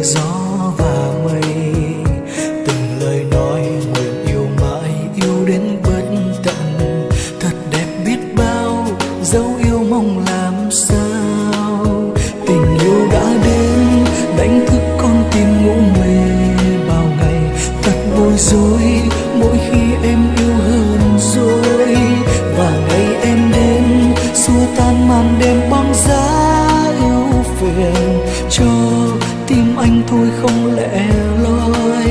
gió và mây. Từng lời nói nguyện yêu mãi, yêu đến bất tận. Thật đẹp biết bao, dấu yêu mong làm sao. Tình yêu đã đến đánh thức con tim ngủ mê bao ngày. Thật bối rối mỗi khi em yêu hơn rồi. Và ngày em đến xua tan màn đêm băng giá yêu phiền cho tim anh thôi không lẻ loi.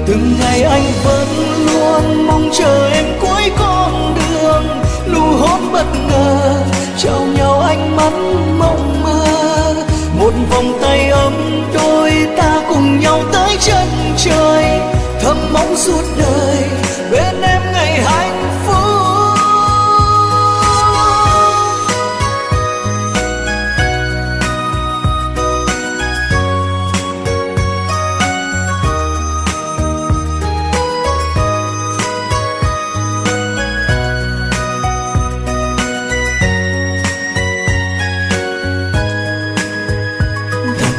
Từng ngày anh vẫn luôn mong chờ em cuối con đường. Nụ hôn bất ngờ trao nhau ánh mắt mộng mơ. Một vòng tay ấm đôi ta cùng nhau tới chân trời. Thầm mong suốt đời bên em ngày hạnh phúc.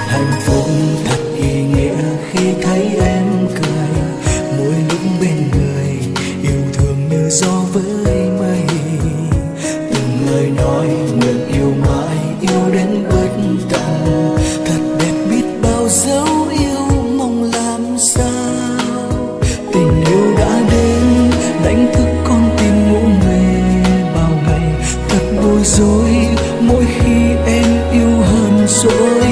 Hạnh phúc thật ý nghĩa khi thấy em cười. Mỗi lúc bên người yêu thương như gió với mây. Từng lời nói nguyện yêu mãi, yêu đến bất tận. Thật đẹp biết bao dấu yêu mong làm sao. Tình yêu đã đến đánh thức con tim ngủ mê bao ngày. Thật bối rối mỗi khi em yêu hơn rồi.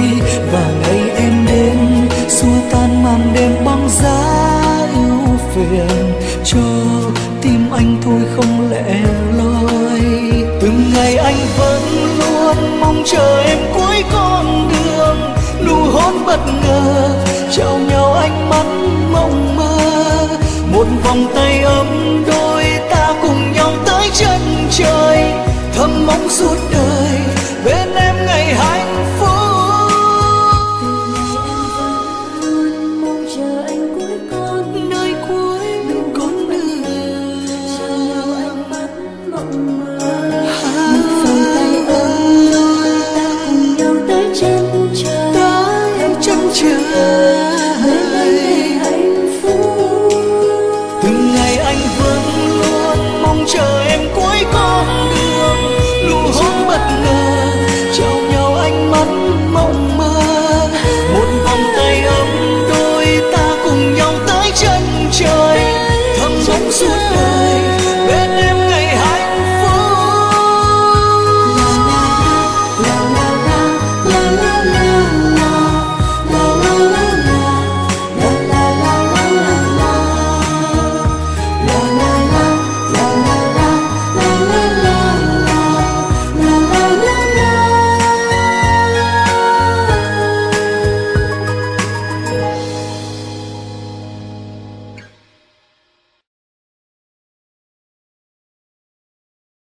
Và ngày em đến xua tan màn đêm băng giá yêu phiền cho tim anh thôi không lẻ loi. Từng ngày anh vẫn luôn mong chờ em cuối con đường. Nụ hôn bất ngờ trao nhau ánh mắt mộng mơ. Một vòng tay ấm đôi ta cùng nhau tới chân trời. Thầm mong suốt đời bên em ngày hạnh phúc. Chân trời